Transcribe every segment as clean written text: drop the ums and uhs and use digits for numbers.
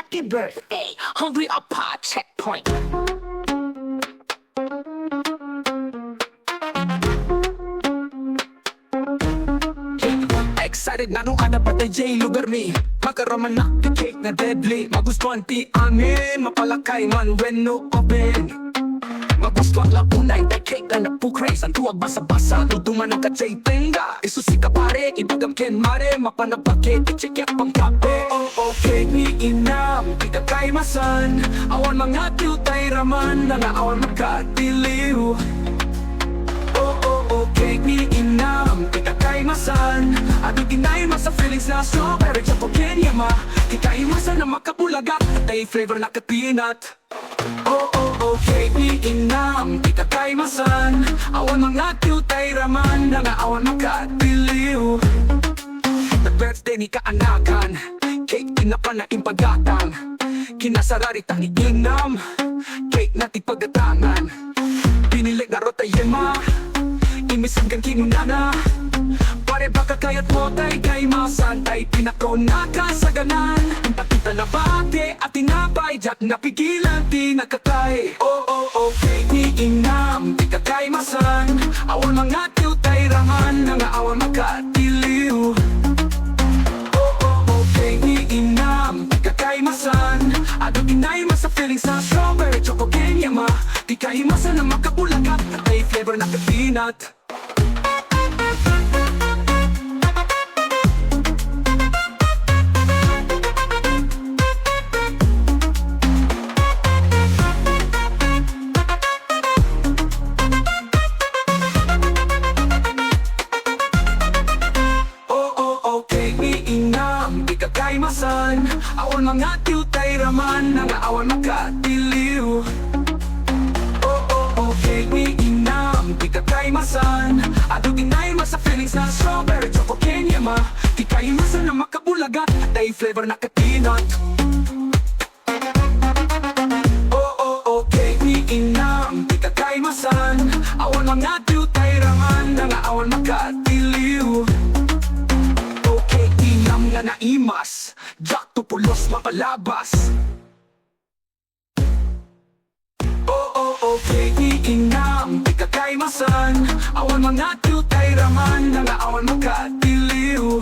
happy birthday, hungry apa checkpoint. Excited na nung ada patay J lugar mi magkaraman na the cake na deadly. Magustuhan ti angin, mapalakay man when no open. Magustuhan lang unay the cake na napukrais. Ang tuwag basa-basa, tutuman ng katsay tenga. Isusi ka pare, ibagam ken mare. Mapanabake, ichikyak pang kape. Oh, cake ni Inam, di kakaimasan. Awan mga cute raman, nga awan magkatiliw. Cake ni Inam, di kakaimasan. Ado ginayon mas sa feelings na strawberry choco Kenya ma. Di kakaimasan na makapulagat at ay flavor na ka-peanut. Cake ni Inam, di kakaimasan. Awan mga cute ay raman, nga awan magkatiliw. Nag-birthday ni kaanakan, cake pinapanaing pagatang. Kinasararita ni Inam, cake na tipagatangan. Pinili nga rotayema, imisan kang kinunana. Pare baka kayat mo tay kay masantay. Pinakaw na kasaganan. Pakita na bate at tinapay. Jack napigilan di nakakay. Cake ni Inam, di kakaimasan. Awan mga cute raman, nga awan magkatiliw. Cake ni Inam, di kakaimasan. Ado ginay mas sa feelings na strawberry choco Kenya ma. Di kaimasan na makapulagat at ay flavor na ka-peanut. Cake ni Inam, di kakaimasan. Awan mga cute ay raman, nga awan magkatiliw. Cake ni Inam, di kakaimasan. Ado ginay mas sa feelings na strawberry choco Kenya ma. Di kaimasan na makabulagat at ay flavor na ka-peanut. Cake ni Inam, di kakaimasan. Awan mga cute ay raman, nga awan magkatiliw. Inam nga naimas, Jack tupulos mapalabas. Cake ni Inam, di kakaimasan. Awan mga cute ay raman, nga awan magkatiliw.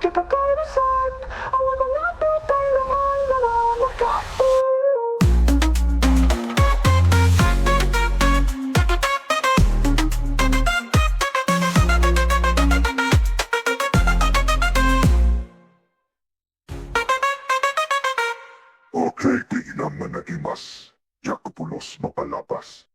Di kakaimasan. Awan mga cute ay raman, nga awan magkatiliw. Cake ni Inam nga naimas, Jack tupulos mapalabas.